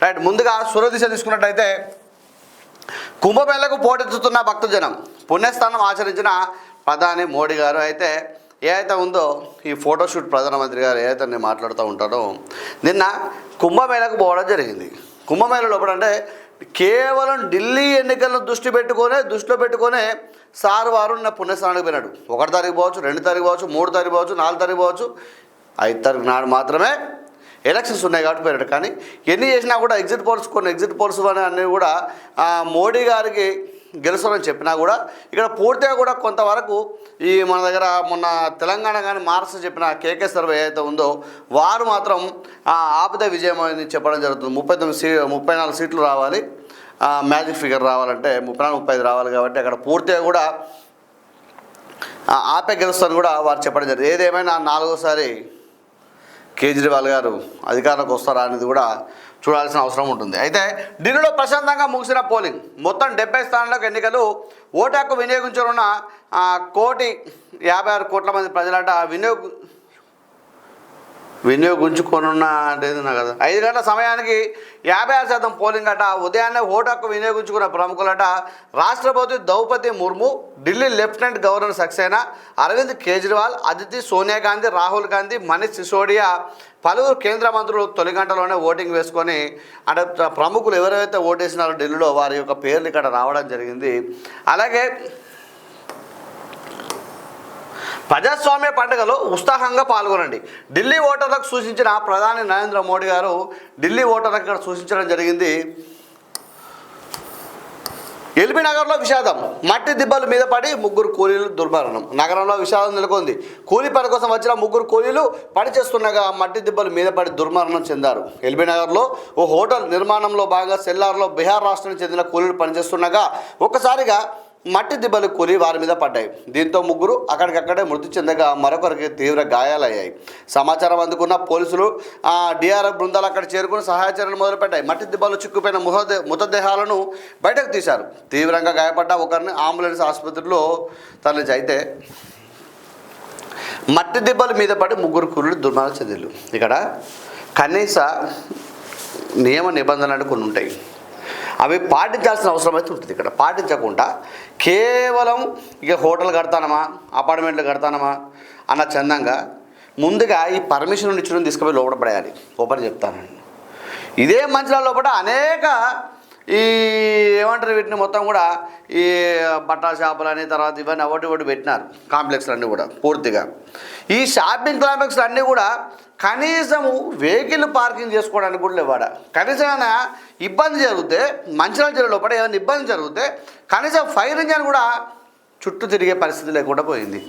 Right, ముందుగా సురదిశ తీసుకున్నట్టయితే కుంభమేళకు పోటెత్తుతున్న భక్తజనం, పుణ్యస్థానం ఆచరించిన ప్రధాని మోడీ గారు అయితే ఏదైతే ఉందో ఈ ఫోటోషూట్ ప్రధానమంత్రి గారు ఏదైతే నేను మాట్లాడుతూ ఉంటారో, నిన్న కుంభమేళకు పోవడం జరిగింది. కుంభమేళ లోపల అంటే కేవలం ఢిల్లీ ఎన్నికలను దృష్టిలో పెట్టుకునే సార్ వారు నిన్న పుణ్యస్థానానికి పోయినాడు. 1 తారీఖు పోవచ్చు, 2 తారీఖు పోవచ్చు, 3 తారీఖు పోవచ్చు, 4 తారీఖు పోవచ్చు, 5 తారీఖు నాడు మాత్రమే ఎలక్షన్స్ ఉన్నాయి కాబట్టి పోయినాడు. కానీ ఎన్ని చేసినా కూడా కొన్ని ఎగ్జిట్ పోల్స్ అన్నీ కూడా మోడీ గారికి గెలుస్తారని చెప్పినా కూడా ఇక్కడ పూర్తిగా కూడా కొంతవరకు ఈ మన దగ్గర మొన్న తెలంగాణ కానీ మహారాష్ట్ర చెప్పిన కేకే సర్వే ఏదైతే ఉందో వారు మాత్రం ఆపితే విజయం అని చెప్పడం జరుగుతుంది. 34 సీట్లు రావాలి, మ్యాజిక్ ఫిగర్ రావాలంటే 34-35 రావాలి కాబట్టి అక్కడ పూర్తిగా కూడా ఆపే గెలుస్తారని కూడా వారు చెప్పడం జరిగింది. ఏదేమైనా 4వసారి కేజ్రీవాల్ గారు అధికారంలోకి వస్తారా అనేది కూడా చూడాల్సిన అవసరం ఉంటుంది. అయితే ఢిల్లీలో ప్రశాంతంగా ముగిసిన పోలింగ్, మొత్తం 70 స్థానాలకు ఎన్నికలు. ఓటు హక్కు వినియోగించనున్న 1,56,00,00,000 మంది ప్రజలట వినియోగించుకోనున్న అంటే కదా 5 గంటల సమయానికి 56% పోలింగ్ అట. ఉదయాన్నే ఓటు హక్కు వినియోగించుకున్న ప్రముఖులట రాష్ట్రపతి ద్రౌపది ముర్ము, ఢిల్లీ లెఫ్టినెంట్ గవర్నర్ సక్సేనా, అరవింద్ కేజ్రీవాల్, అదితి, సోనియా గాంధీ, రాహుల్ గాంధీ, మనీష్ సిసోడియా, పలువురు కేంద్ర మంత్రులు తొలి గంటలోనే ఓటింగ్ వేసుకొని అంటే ప్రముఖులు ఎవరైతే ఓటేసినారో ఢిల్లీలో వారి యొక్క పేర్లు ఇక్కడ రావడం జరిగింది. అలాగే ప్రజాస్వామ్య పండుగలో ఉత్సాహంగా పాల్గొనండి, ఢిల్లీ ఓటర్లకు సూచించిన ప్రధాని నరేంద్ర మోడీ గారు ఢిల్లీ ఓటర్లకు ఇక్కడ సూచించడం జరిగింది. ఎల్బీ నగర్లో విషాదం, మట్టి దిబ్బల మీద పడి 3 కూలీలు దుర్మరణం. నగరంలో విషాదం నెలకొంది. కూలీ పని కోసం వచ్చిన 3 కూలీలు పని చేస్తుండగా మట్టి దిబ్బల మీద పడి దుర్మరణం చెందారు. ఎల్బీ నగర్లో ఓ హోటల్ నిర్మాణంలో భాగంగా సెల్లార్లో బీహార్ రాష్ట్రానికి చెందిన కూలీలు పనిచేస్తుండగా ఒక్కసారిగా మట్టి దిబ్బలు కూలి వారి మీద పడ్డాయి. దీంతో 3 అక్కడికక్కడే మృతి చెందగా మరొకరికి తీవ్ర గాయాలయ్యాయి. సమాచారం అందుకున్న పోలీసులు డిఆర్ఎఫ్ బృందాలు అక్కడ చేరుకుని సహాయ చర్యలు మొదలుపెట్టాయి. మట్టి దిబ్బలు చిక్కుపోయిన మృతదేహాలను బయటకు తీశారు. తీవ్రంగా గాయపడ్డ ఒకరిని అంబులెన్స్ ఆసుపత్రిలో తరలించి అయితే మట్టి దిబ్బల మీద పడి 3 కూలీలు దుర్మరణ చెందిలు. ఇక్కడ కనీస నియమ నిబంధనలు కొన్ని ఉంటాయి, అవి పాటించాల్సిన అవసరం అయితే ఉంటుంది. ఇక్కడ పాటించకుండా కేవలం ఇక హోటల్ కడతానమా, అపార్ట్మెంట్లు కడతానమా అన్న చందంగా ముందుగా ఈ పర్మిషన్ ఇచ్చిన తీసుకుపోయి లోపల పడేయాలి. ఓపెన్ చెప్తానండి, ఇదే మంచిర్యాల లోపల అనేక ఈ ఏమంటారు వీటిని మొత్తం కూడా ఈ బట్టల షాపులని తర్వాత ఇవన్నీ ఒకటి పెట్టినారు కాంప్లెక్స్లు అన్నీ కూడా. పూర్తిగా ఈ షాపింగ్ కాంప్లెక్స్లు అన్నీ కూడా కనీసము వెహికల్ పార్కింగ్ చేసుకోవడానికి కూడా లేవాడ. కనీసం ఏమైనా ఇబ్బంది జరిగితే మంచిర్యాల జిల్లా లోపల ఏమైనా ఇబ్బంది జరిగితే కనీసం ఫైర్ ఇంజన్ కూడా చుట్టూ తిరిగే పరిస్థితి లేకుండా పోయింది.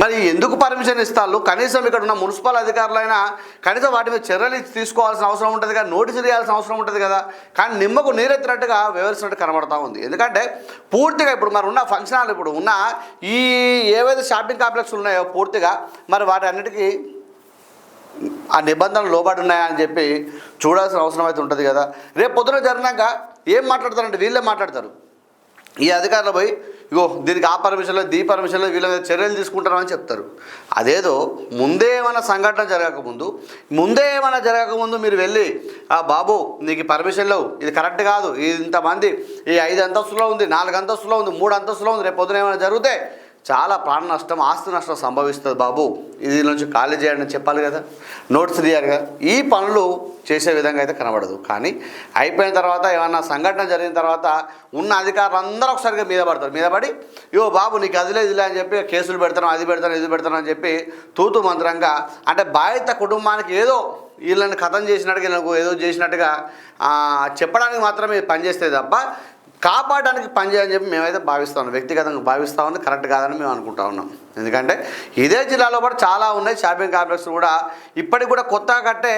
మరి ఎందుకు పర్మిషన్ ఇస్తారు? కనీసం ఇక్కడ ఉన్న మున్సిపల్ అధికారులైనా కనీసం వాటి మీద చర్యలు తీసుకోవాల్సిన అవసరం ఉంటుంది కదా, నోటీసులు ఇవ్వాల్సిన అవసరం ఉంటుంది కదా. కానీ నిమ్మకు నీరెత్తినట్టుగా వివరిస్తున్నట్టు కనబడతా ఉంది. ఎందుకంటే పూర్తిగా ఇప్పుడు మరి ఉన్న ఫంక్షన్ హాల్ ఇప్పుడు ఉన్న ఈ ఏవైతే షాపింగ్ కాంప్లెక్స్లు ఉన్నాయో పూర్తిగా మరి వాటి అన్నిటికీ ఆ నిబంధనలు లోబడి ఉన్నాయా అని చెప్పి చూడాల్సిన అవసరం అయితే ఉంటుంది కదా. రేపు పొద్దున జరిగినాక ఏం మాట్లాడతారంటే వీళ్ళే మాట్లాడతారు. ఈ అధికారులు పోయి ఇగో దీనికి ఆ పర్మిషన్లో దీ పర్మిషన్లో వీళ్ళ మీద చర్యలు తీసుకుంటారని చెప్తారు. అదేదో ముందే ఏమైనా సంఘటన జరగకముందు మీరు వెళ్ళి బాబు నీకు పర్మిషన్లో ఇది కరెక్ట్ కాదు, ఇది ఇంతమంది ఈ 5 అంతస్తులో ఉంది, 4 అంతస్తులో ఉంది, 3 అంతస్తులో ఉంది, రేపు పొద్దున ఏమైనా జరిగితే చాలా ప్రాణ నష్టం, ఆస్తి నష్టం సంభవిస్తుంది బాబు, ఇది నుంచి ఖాళీ చేయండి అని చెప్పాలి కదా, నోట్స్ తీయాలి కదా. ఈ పనులు చేసే విధంగా అయితే కనబడదు. కానీ అయిపోయిన తర్వాత ఏమన్నా సంఘటన జరిగిన తర్వాత ఉన్న అధికారులు అందరూ ఒకసారిగా మీద పడి ఇగో బాబు నీకు అదిలే ఇదిలే అని చెప్పి కేసులు పెడతాను, అది పెడతాను, ఇది పెడతాను అని చెప్పి తూతు మంత్రంగా అంటే బాధిత కుటుంబానికి ఏదో వీళ్ళని కథం చేసినట్టుగా వీళ్ళకు ఏదో చేసినట్టుగా చెప్పడానికి మాత్రమే పనిచేస్తే తప్ప కాపాడడానికి పనిచేయాలని చెప్పి మేమైతే భావిస్తాం, వ్యక్తిగతంగా భావిస్తామని కరెక్ట్ కాదని మేము అనుకుంటా ఉన్నాం. ఎందుకంటే ఇదే జిల్లాలో కూడా చాలా ఉన్నాయి షాపింగ్ కాంప్లెక్స్ కూడా. ఇప్పటికి కూడా కొత్తగా కట్టే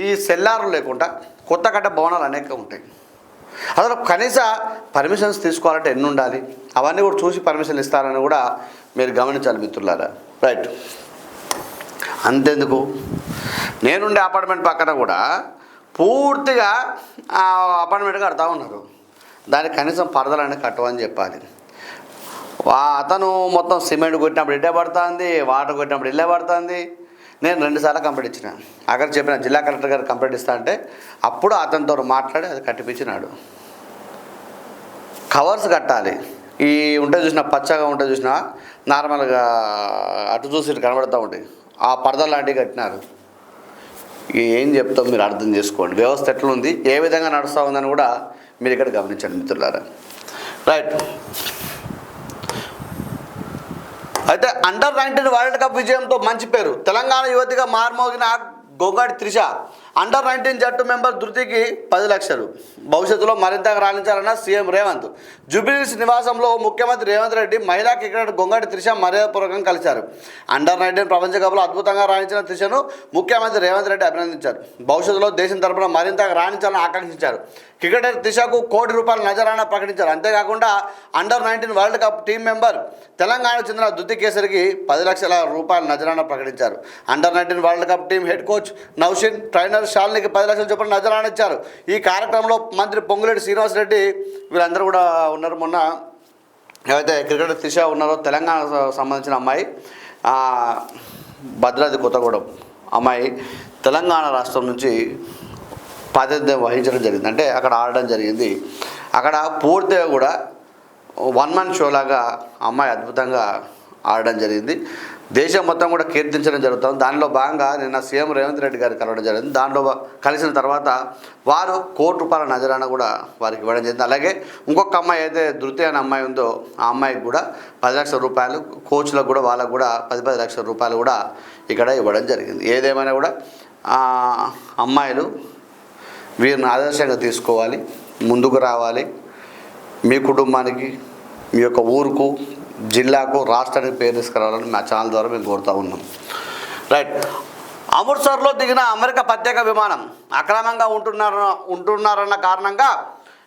ఈ సెల్లార్లు లేకుండా కొత్త కట్టే భవనాలు అనేక ఉంటాయి. అసలు కనీస పర్మిషన్స్ తీసుకోవాలంటే ఎన్ని ఉండాలి, అవన్నీ కూడా చూసి పర్మిషన్ ఇస్తారని కూడా మీరు గమనించాలి మిత్రులారా. రైట్, అంతెందుకు నేనుండే అపార్ట్మెంట్ పక్కన కూడా పూర్తిగా అపార్ట్మెంట్ కడతా ఉన్నారు. దానికి కనీసం పరదలన్నీ కట్టవని చెప్పాలి. అతను మొత్తం సిమెంట్ కొట్టినప్పుడు ఇట్టే పడుతుంది, వాటర్ కొట్టినప్పుడు ఇల్లే పడుతుంది. నేను 2 సార్లు కంప్లైంట్ ఇచ్చిన. అక్కడ చెప్పిన జిల్లా కలెక్టర్ గారు కంప్లైంట్ ఇస్తా అంటే అప్పుడు అతనితో మాట్లాడి అది కట్టిపించినాడు. కవర్స్ కట్టాలి. ఈ ఉంటే చూసినా పచ్చగా ఉంటే చూసినా నార్మల్గా అటు చూసి ఇటు కనబడుతూ ఉంటాయి, ఆ పరద లాంటివి కట్టినారు. ఏం చెప్తాం మీరు అర్థం చేసుకోండి. వ్యవస్థ ఎట్లుంది, ఏ విధంగా నడుస్తూ ఉందని కూడా మీరు ఇక్కడ గమనించండి మిత్రులారా. రైట్. అయితే అండర్-19 వరల్డ్ కప్ విజయంతో మంచి పేరు. తెలంగాణ యువతిగా మార్మోగిన గొంగాడి త్రిష. అండర్-19 జట్టు మెంబర్ ధృతికి 10 లక్షలు. భవిష్యత్తులో మరింతగా రాణించాలన్న సీఎం రేవంత్. జూబ్లీహిల్స్ నివాసంలో ముఖ్యమంత్రి రేవంత్ రెడ్డి మహిళా క్రికెటర్ గొంగాడి త్రిష మర్యాదపూర్వకంగా కలిశారు. అండర్-19 ప్రపంచ కప్లో అద్భుతంగా రాణించిన త్రిషను ముఖ్యమంత్రి రేవంత్ రెడ్డి అభినందించారు. భవిష్యత్తులో దేశం తరపున మరింతగా రాణించాలని ఆకాంక్షించారు. క్రికెటర్ త్రిషకు ₹1 కోటి నజరానా ప్రకటించారు. అంతేకాకుండా under nineteen world cup team member తెలంగాణకు చెందిన ధృతి కేసరికి ₹10 లక్షల నజరానా ప్రకటించారు. Under nineteen world cup team head coach Naushin, trainer షాల్నికి 10 లక్షల చొప్పున నజరానా ఇచ్చారు. ఈ కార్యక్రమంలో మంత్రి పొంగులేటి శ్రీనివాసరెడ్డి వీళ్ళందరూ కూడా ఉన్నారు. మొన్న ఏవైతే క్రికెటర్ త్రిష ఉన్నారో తెలంగాణకు సంబంధించిన అమ్మాయి, భద్రాద్రి కొత్తగూడెం అమ్మాయి తెలంగాణ రాష్ట్రం నుంచి ప్రాతినిధ్యం వహించడం జరిగింది. అంటే అక్కడ ఆడడం జరిగింది. అక్కడ పూర్తిగా కూడా 1 man షో లాగా అమ్మాయి అద్భుతంగా ఆడడం జరిగింది. దేశం మొత్తం కూడా కీర్తించడం జరుగుతుంది. దానిలో భాగంగా నిన్న సీఎం రేవంత్ రెడ్డి గారు కలవడం జరిగింది. దానిలో కలిసిన తర్వాత వారు ₹1 కోటి నజరానా కూడా వారికి ఇవ్వడం జరిగింది. అలాగే ఇంకొక అమ్మాయి అయితే ధృతి అనే అమ్మాయి ఉందో ఆ అమ్మాయికి కూడా ₹10 లక్షల, కోచ్లకు కూడా వాళ్ళకు కూడా 10 లక్షల రూపాయలు కూడా ఇక్కడ ఇవ్వడం జరిగింది. ఏదేమైనా కూడా అమ్మాయిలు వీరిని ఆదర్శంగా తీసుకోవాలి, ముందుకు రావాలి. మీ కుటుంబానికి, మీ యొక్క ఊరుకు, జిల్లాకు, రాష్ట్రానికి పేరు తీసుకురావాలని మా ఛానల్ ద్వారా మేము కోరుతూ ఉన్నాం. రైట్. అమృత్సర్లో దిగిన అమెరికా ప్రత్యేక విమానం అక్రమంగా ఉంటున్నారన్న కారణంగా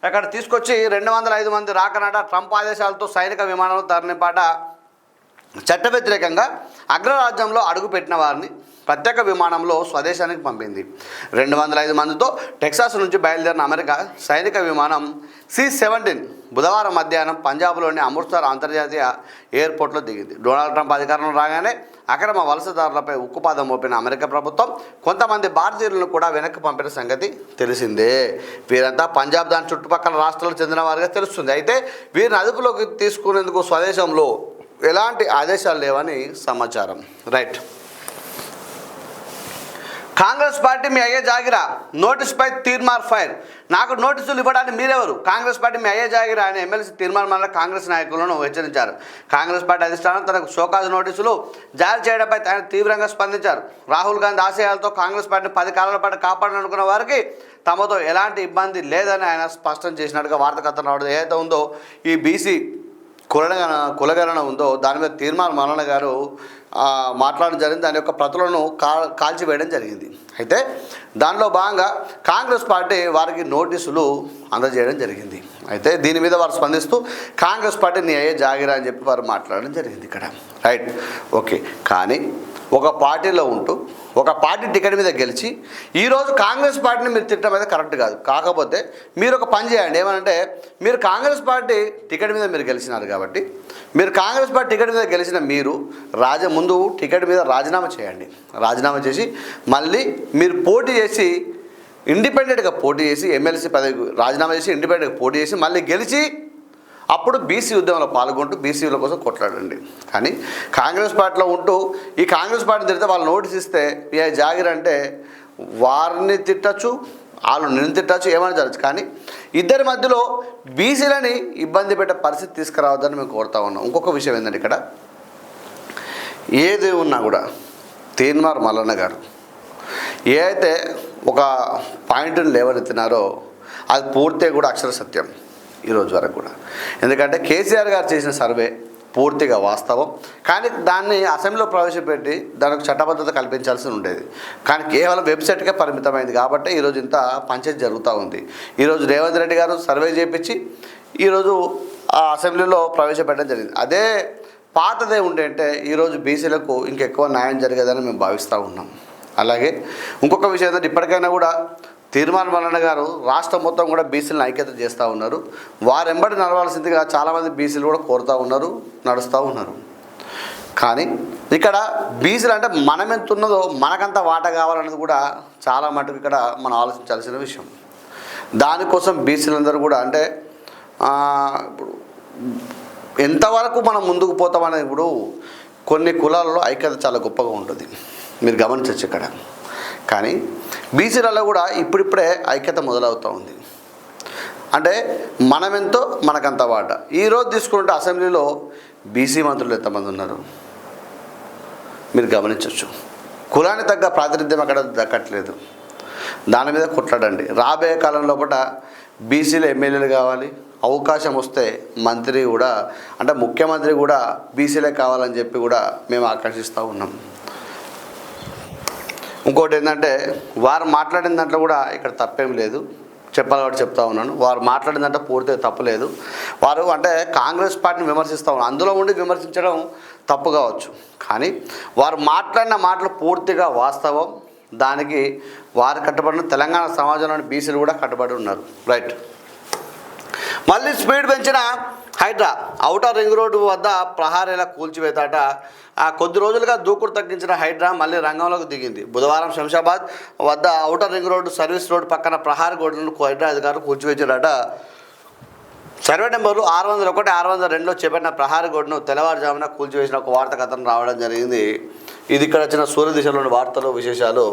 అక్కడ తీసుకొచ్చి 205 మంది రాకనాట ట్రంప్ ఆదేశాలతో సైనిక విమానంలో తరలింపాట. చట్ట వ్యతిరేకంగా అగ్రరాజ్యంలో అడుగుపెట్టిన వారిని ప్రత్యేక విమానంలో స్వదేశానికి పంపింది. 205 మందితో టెక్సాస్ నుంచి బయలుదేరిన అమెరికా సైనిక విమానం C-17 బుధవారం మధ్యాహ్నం పంజాబ్లోని అమృత్సర్ అంతర్జాతీయ ఎయిర్పోర్ట్లో దిగింది. డొనాల్డ్ ట్రంప్ అధికారంలో రాగానే అక్రమ వలసదారులపై ఉక్కుపాదం మోపిన అమెరికా ప్రభుత్వం కొంతమంది భారతీయులను కూడా వెనక్కి పంపిన సంగతి తెలిసిందే. వీరంతా పంజాబ్ దాని చుట్టుపక్కల రాష్ట్రాలకు చెందిన వారిగా తెలుస్తుంది. అయితే వీరిని అదుపులోకి తీసుకునేందుకు స్వదేశంలో ఎలాంటి ఆదేశాలు లేవని సమాచారం. రైట్. కాంగ్రెస్ పార్టీ మీ అయ్యే జాగిరా, నోటీసుపై తీర్మార్ ఫైర్. నాకు నోటీసులు ఇవ్వడానికి మీరెవరు? కాంగ్రెస్ పార్టీ మీ అయ్యే జాగిరా అని ఎమ్మెల్సీ తీర్మార్ మల్ల కాంగ్రెస్ నాయకులను హెచ్చరించారు. కాంగ్రెస్ పార్టీ అధిష్టానం తనకు షోకాజ్ నోటీసులు జారీ చేయడంపై ఆయన తీవ్రంగా స్పందించారు. రాహుల్ గాంధీ ఆశయాలతో కాంగ్రెస్ పార్టీని 10 కాలాల పాటు కాపాడాలనుకున్న వారికి తమతో ఎలాంటి ఇబ్బంది లేదని ఆయన స్పష్టం చేసినట్టుగా వార్త కథనం రావడం ఏదైతే ఉందో, ఈ బీసీ కులగణన ఉందో దాని మీద తీర్మార్ మల్లన్న గారు మాట్లాడడం జరిగింది. దాని యొక్క ప్రతులను కాల్చివేయడం జరిగింది. అయితే దానిలో భాగంగా కాంగ్రెస్ పార్టీ వారికి నోటీసులు అందజేయడం జరిగింది. అయితే దీని మీద వారు స్పందిస్తూ కాంగ్రెస్ పార్టీ నీ అయ్యే జాగిరా అని చెప్పి వారు మాట్లాడడం జరిగింది ఇక్కడ. రైట్. ఓకే. కానీ ఒక పార్టీలో ఉంటూ ఒక పార్టీ టికెట్ మీద గెలిచి ఈరోజు కాంగ్రెస్ పార్టీని మీరు తిట్టడం అయితే కరెక్ట్ కాదు. కాకపోతే మీరు ఒక పని చేయండి. ఏమనంటే మీరు కాంగ్రెస్ పార్టీ టికెట్ మీద మీరు గెలిచినారు కాబట్టి మీరు కాంగ్రెస్ పార్టీ టికెట్ మీద గెలిచిన మీరు ముందు టికెట్ మీద రాజీనామా చేయండి. రాజీనామా చేసి మళ్ళీ మీరు పోటీ చేసి ఇండిపెండెంట్గా పోటీ చేసి ఎమ్మెల్సీ పదవికి రాజీనామా చేసి ఇండిపెండెంట్గా పోటీ చేసి మళ్ళీ గెలిచి అప్పుడు బీసీ ఉద్యమంలో పాల్గొంటూ బీసీల కోసం కొట్లాడండి. కానీ కాంగ్రెస్ పార్టీలో ఉంటూ ఈ కాంగ్రెస్ పార్టీ తిడితే వాళ్ళు నోటీస్ ఇస్తే ఏ జాగిర్ అంటే వారిని తిట్టచ్చు, వాళ్ళు నిన్ను తిట్టచ్చు, ఏమైనా జరగచ్చు. కానీ ఇద్దరి మధ్యలో బీసీలని ఇబ్బంది పెట్టే పరిస్థితి తీసుకురావద్దని మేము కోరుతా ఉన్నాం. ఇంకొక విషయం ఏంటంటే ఇక్కడ ఏది ఉన్నా కూడా తీన్మార్ మల్లన్న గారు ఏ అయితే ఒక పాయింట్ని లేవనెత్తినారో అది పూర్తిగా కూడా అక్షర సత్యం ఈరోజు వరకు కూడా. ఎందుకంటే కేసీఆర్ గారు చేసిన సర్వే పూర్తిగా వాస్తవం. కానీ దాన్ని అసెంబ్లీలో ప్రవేశపెట్టి దానికి చట్టబద్ధత కల్పించాల్సి ఉండేది. కానీ కేవలం వెబ్సైట్కే పరిమితమైంది కాబట్టి ఈరోజు ఇంత పంచాయతీ జరుగుతూ ఉంది. ఈరోజు రేవంత్ రెడ్డి గారు సర్వే చేయించి ఈరోజు ఆ అసెంబ్లీలో ప్రవేశపెట్టడం జరిగింది. అదే పాతదే ఉండే అంటే ఈరోజు బీసీలకు ఇంకెక్కువ న్యాయం జరిగేదని మేము భావిస్తూ ఉన్నాం. అలాగే ఇంకొక విషయం ఏంటంటే ఇప్పటికైనా కూడా తీర్మార్ మల్లన్న గారు రాష్ట్రం మొత్తం కూడా బీసీలను ఐక్యత చేస్తూ ఉన్నారు. వారెంబడి నడవాల్సిందిగా చాలామంది బీసీలు కూడా కోరుతూ ఉన్నారు, నడుస్తూ ఉన్నారు. కానీ ఇక్కడ బీసీలు అంటే మనం ఎంత ఉన్నదో మనకంత వాటా కావాలన్నది కూడా చాలా మటుకు ఇక్కడ మనం ఆలోచించాల్సిన విషయం. దానికోసం బీసీలందరూ కూడా అంటే ఇప్పుడు ఎంతవరకు మనం ముందుకు పోతామనేది ఇప్పుడు కొన్ని కులాలలో ఐక్యత చాలా గొప్పగా ఉంటుంది, మీరు గమనించవచ్చు ఇక్కడ. కానీ బీసీలలో కూడా ఇప్పుడిప్పుడే ఐక్యత మొదలవుతూ ఉంది. అంటే మనమెంతో మనకంత వాట. ఈరోజు తీసుకుంటే అసెంబ్లీలో బీసీ మంత్రులు ఎంతమంది ఉన్నారు మీరు గమనించవచ్చు. కులానికి తగ్గ ప్రాతినిధ్యం అక్కడ దక్కట్లేదు. దాని మీద కొట్లాడండి. రాబోయే కాలంలో కూడా బీసీలు ఎమ్మెల్యేలు కావాలి, అవకాశం వస్తే మంత్రి కూడా అంటే ముఖ్యమంత్రి కూడా బీసీలే కావాలని చెప్పి కూడా మేము ఆకర్షిస్తూ ఉన్నాం. ఇంకోటి ఏంటంటే వారు మాట్లాడిన దాంట్లో కూడా ఇక్కడ తప్పేం లేదు, చెప్పాలి కాబట్టి చెప్తా ఉన్నాను. వారు మాట్లాడిందంటే పూర్తిగా తప్పులేదు. వారు అంటే కాంగ్రెస్ పార్టీని విమర్శిస్తూ ఉన్నారు, అందులో ఉండి విమర్శించడం తప్పు కావచ్చు. కానీ వారు మాట్లాడిన మాటలు పూర్తిగా వాస్తవం. దానికి వారు కట్టుబడిన తెలంగాణ సమాజంలోని బీసీలు కూడా కట్టుబడి ఉన్నారు. రైట్. మళ్ళీ స్పీడ్ పెంచిన హైడ్రా ఔటర్ రింగ్ రోడ్డు వద్ద ప్రహారీల కూల్చివేతాట. కొద్ది రోజులుగా దూకుడు తగ్గించిన హైడ్రా మళ్ళీ రంగంలోకి దిగింది. బుధవారం శంషాబాద్ వద్ద outer ring road service road పక్కన ప్రహారీ గోడలను హైడ్రా అధికారులు కూల్చివేశారట. సర్వే నెంబర్లు 601, 602లో చేపట్టిన ప్రహారీ గోడను తెల్లవారుజామున కూల్చివేసిన ఒక వార్త కథనం రావడం జరిగింది. ఇది ఇక్కడ వచ్చిన సూర్య దిశలోని వార్తలు విశేషాలు.